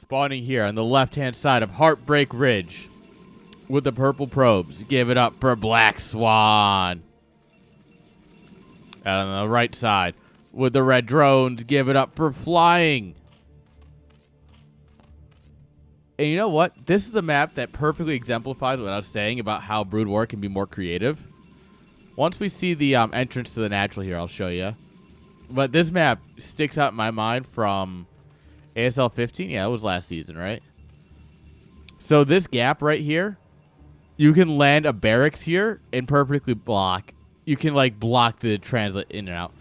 Spawning here on the left-hand side of Heartbreak Ridge with the purple probes. Give it up for BlackSwan. And on the right side with the red drones. Give it up for flying. And you know what? This is a map that perfectly exemplifies what I was saying about how Brood War can be more creative. Once we see the entrance to the natural here, I'll show you. But this map sticks out in my mind from ASL 15. Yeah, it was last season, right? So this gap right here, you can land a barracks here and perfectly block. You can, like, block the transit in and out.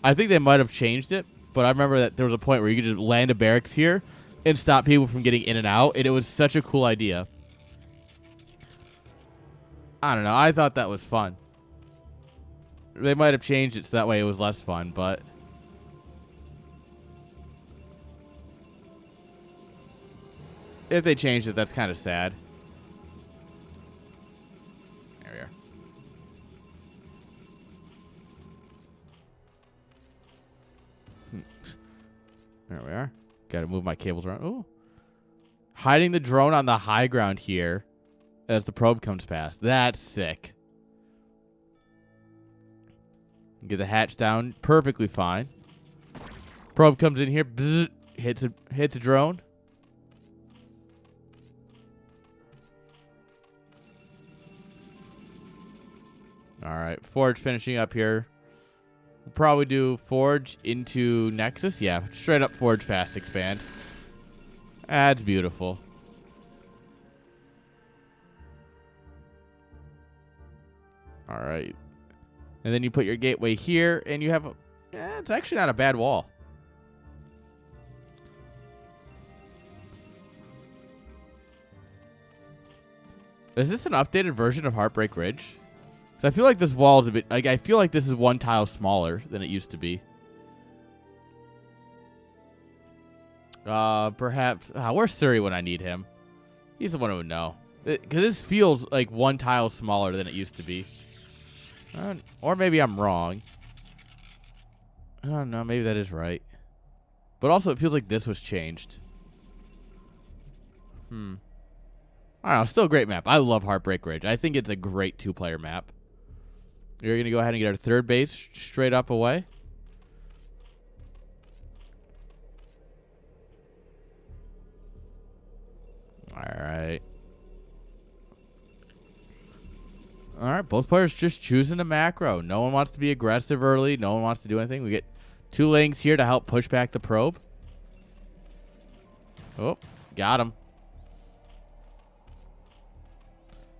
I think they might have changed it, but I remember that there was a point where you could just land a barracks here and stop people from getting in and out, and it was such a cool idea. I don't know. I thought that was fun. They might have changed it so that way it was less fun, but if they changed it, that's kind of sad. There we are. There we are. Gotta move my cables around. Ooh. Hiding the drone on the high ground here as the probe comes past. That's sick. Get the hatch down perfectly fine. Probe comes in here. Bzz, hits a drone. Alright. Forge finishing up here. We'll probably do Forge into Nexus. Yeah, straight up Forge fast expand. That's beautiful. Alright. And then you put your gateway here, and you have a... it's actually not a bad wall. Is this an updated version of Heartbreak Ridge? I feel like this wall is a bit... like, I feel like this is one tile smaller than it used to be. Perhaps... where's Suri when I need him? He's the one who would know. Because this feels like one tile smaller than it used to be. Or maybe I'm wrong. I don't know. Maybe that is right. But also, it feels like this was changed. I don't know. Still a great map. I love Heartbreak Ridge. I think it's a great two-player map. We're going to go ahead and get our third base straight up away. Alright. Alright, both players just choosing a macro. No one wants to be aggressive early. No one wants to do anything. We get two lanes here to help push back the probe. Oh, got him.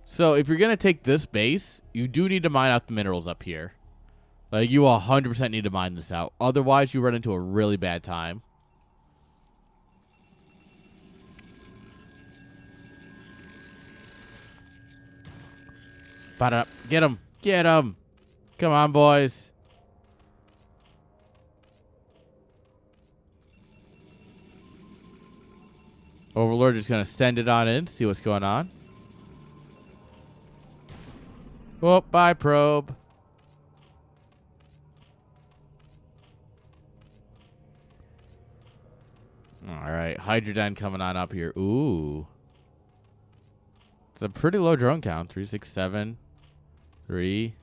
So if you're going to take this base, you do need to mine out the minerals up here. Like, you 100% need to mine this out. Otherwise, you run into a really bad time. Get him. Get him. Come on, boys. Overlord just going to send it on in, see what's going on. Oh, bye, probe. All right, Hydrodyne coming on up here. Ooh. It's a pretty low drone count. 3, 6, 7, 3.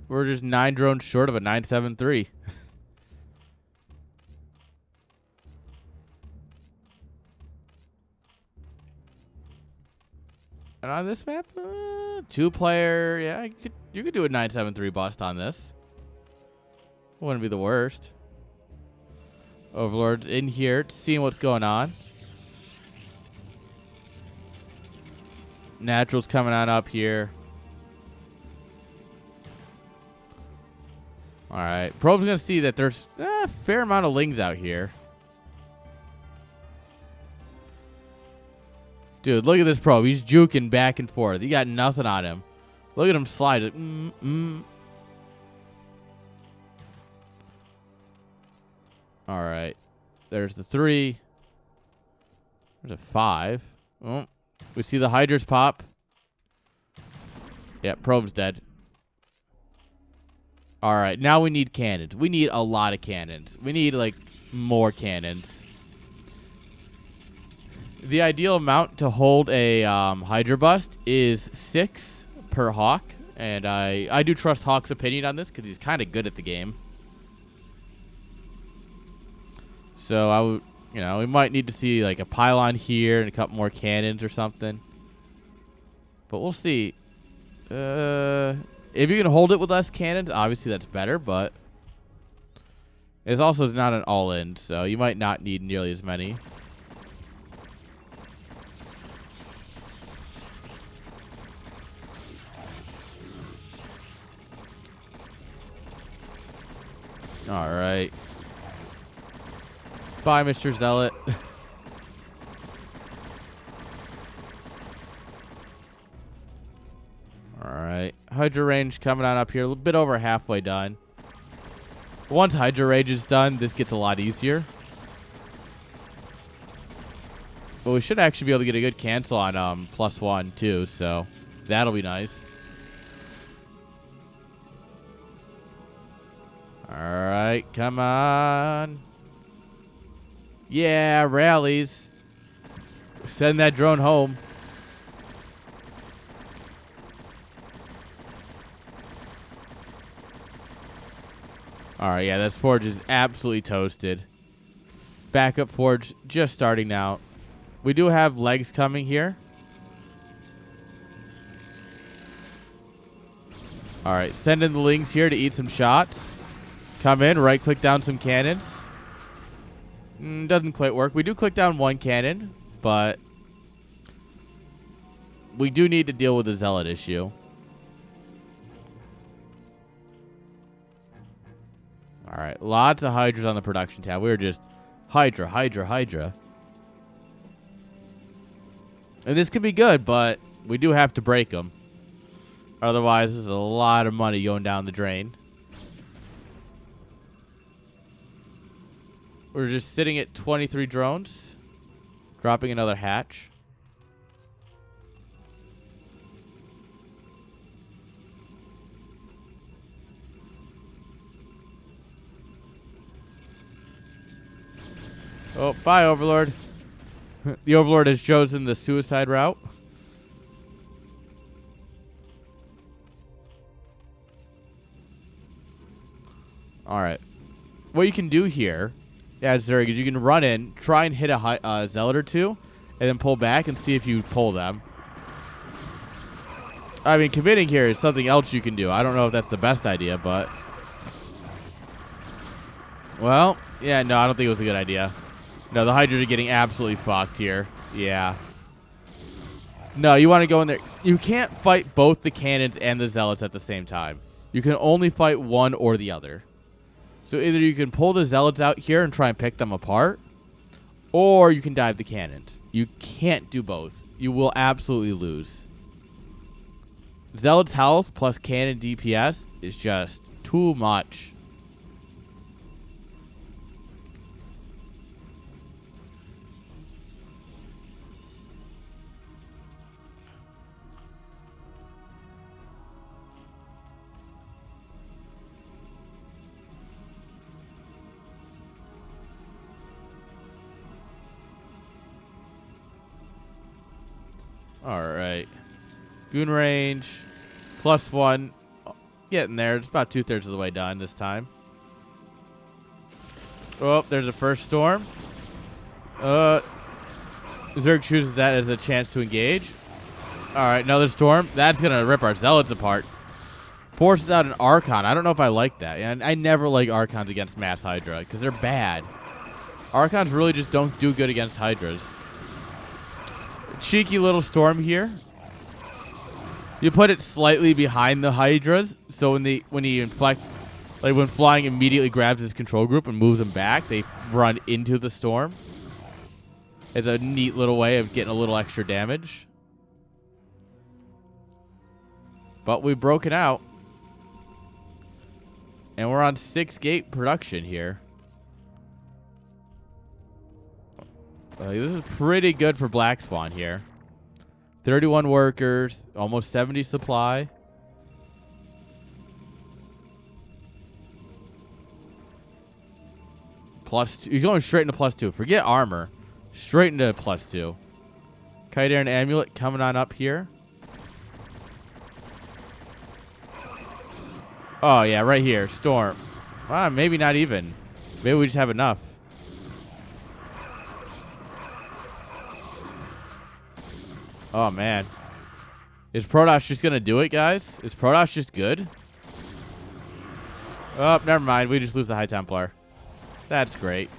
We're just 9 drones short of a 973. And on this map, 2-player, yeah, you could do a 973 bust on this. Wouldn't be the worst. Overlord's in here, seeing what's going on. Natural's coming on up here. Alright, Probe's going to see that there's a fair amount of lings out here. Dude, look at this probe. He's juking back and forth. He got nothing on him. Look at him slide. Like, All right. There's the 3. There's a 5. Oh, we see the Hydras pop. Yeah, probe's dead. All right. Now we need cannons. We need a lot of cannons. We need, like, more cannons. The ideal amount to hold a Hydra bust is 6 per Hawk. And I do trust Hawk's opinion on this because he's kind of good at the game. So I would, we might need to see like a pylon here and a couple more cannons or something. But we'll see. If you can hold it with less cannons, obviously that's better, but it's also not an all-in, so you might not need nearly as many. All right. Bye, Mr. Zealot. All right. Hydra range coming on up here. A little bit over halfway done. Once Hydra range is done, this gets a lot easier. But we should actually be able to get a good cancel on +1 too, so that'll be nice. All right, come on. Yeah, rallies. Send that drone home. All right, yeah, this forge is absolutely toasted. Backup forge just starting now. We do have legs coming here. All right, send in the lings here to eat some shots. Come in, right-click down some cannons. Doesn't quite work. We do click down one cannon, but we do need to deal with the zealot issue. All right, lots of Hydras on the production tab. We were just Hydra, Hydra, Hydra. And this can be good, but we do have to break them. Otherwise, this is a lot of money going down the drain. We're just sitting at 23 drones. Dropping another hatch. Oh, bye, Overlord. The Overlord has chosen the suicide route. Alright. What you can do here, Zurich, is you can run in, try and hit a zealot or two, and then pull back and see if you pull them. I mean, committing here is something else you can do. I don't know if that's the best idea, but... Well, yeah, no, I don't think it was a good idea. No, the Hydras are getting absolutely fucked here. Yeah. No, you want to go in there. You can't fight both the cannons and the zealots at the same time. You can only fight one or the other. So either you can pull the zealots out here and try and pick them apart, or you can dive the cannons. You can't do both. You will absolutely lose. Zealot's health plus cannon DPS is just too much. Alright. Goon range. +1. Getting there. It's about 2/3 of the way done this time. Oh, there's a first storm. Zerg chooses that as a chance to engage. Alright, another storm. That's going to rip our zealots apart. Forces out an Archon. I don't know if I like that. And I never like Archons against Mass Hydra because they're bad. Archons really just don't do good against Hydras. Cheeky little storm here. You put it slightly behind the Hydras, so when he inflect, like when flying immediately grabs his control group and moves them back, they run into the storm. It's a neat little way of getting a little extra damage. But we've broken out. And we're on 6-gate production here. This is pretty good for BlackSwan here. 31 workers, almost 70 supply. +2. He's going straight into +2. Forget armor. Straight into +2. Kite Air and Amulet coming on up here. Oh, yeah, right here. Storm. Maybe not even. Maybe we just have enough. Oh, man. Is Protoss just going to do it, guys? Is Protoss just good? Oh, never mind. We just lose the High Templar. That's great.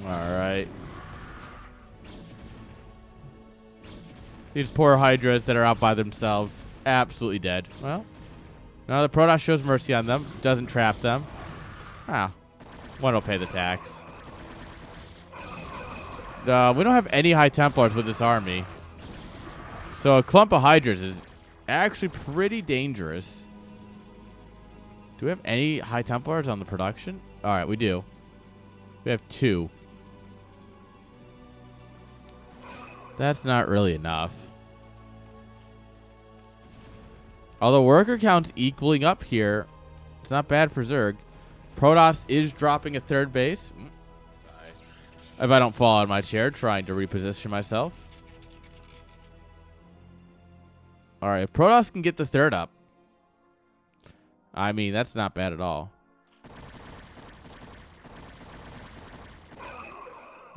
Alright. These poor Hydras that are out by themselves. Absolutely dead. Well, now the Protoss shows mercy on them. Doesn't trap them. One will pay the tax. We don't have any High Templars with this army. So a clump of Hydras is actually pretty dangerous. Do we have any High Templars on the production? Alright, we do. We have 2. That's not really enough. Although worker count's equaling up here, it's not bad for Zerg. Protoss is dropping a 3rd base. If I don't fall out of my chair trying to reposition myself. Alright, if Protoss can get the 3rd up. I mean, that's not bad at all.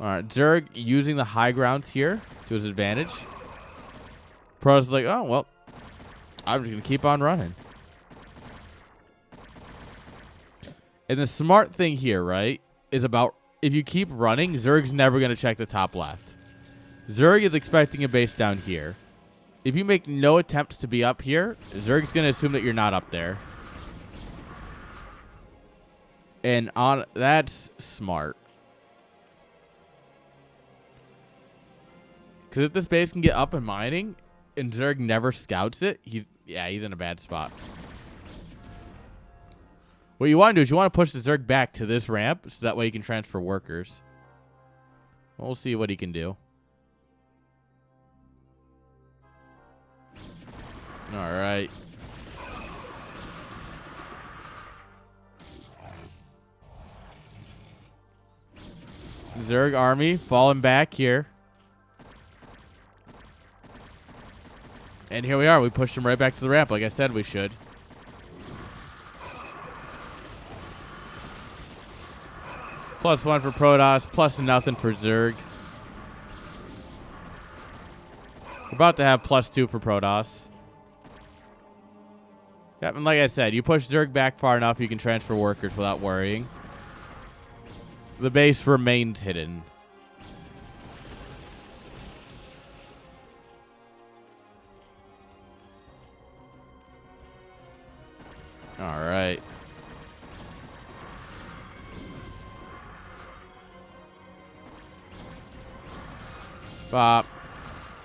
Alright, Zerg using the high grounds here to his advantage. Protoss is like, oh, well, I'm just going to keep on running. And the smart thing here, right, is about if you keep running, Zerg's never going to check the top left. Zerg is expecting a base down here. If you make no attempts to be up here, Zerg's going to assume that you're not up there. And that's smart. Because if this base can get up and mining, and Zerg never scouts it, he's in a bad spot. What you want to do is you want to push the Zerg back to this ramp, so that way you can transfer workers. We'll see what he can do. Alright. Zerg army falling back here. And here we are. We pushed him right back to the ramp like I said we should. +1 for Protoss, plus nothing for Zerg. We're about to have +2 for Protoss. Yep, and like I said, you push Zerg back far enough, you can transfer workers without worrying. The base remains hidden. All right.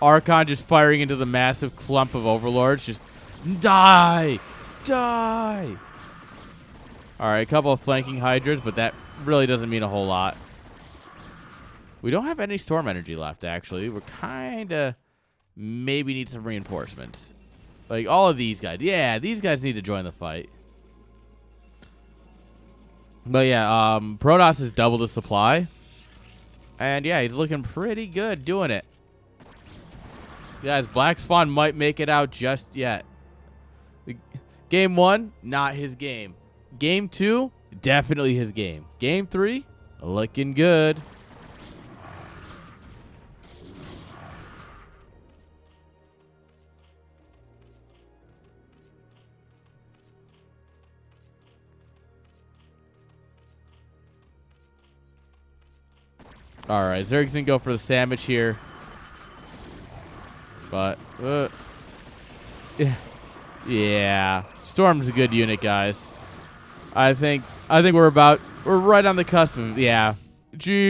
Archon just firing into the massive clump of overlords. Just die! Die! Alright, a couple of flanking Hydras, but that really doesn't mean a whole lot. We don't have any storm energy left, actually. We're kind of maybe need some reinforcements. Like all of these guys. Yeah, these guys need to join the fight. But yeah, Protoss has doubled the supply. And yeah, he's looking pretty good doing it. Guys, BlackSwan might make it out just yet. Game 1, not his game. Game 2, definitely his game. Game 3, looking good. All right, Zerg's gonna go for the sandwich here, but yeah, Storm's a good unit, guys. I think we're right on the cusp of GG.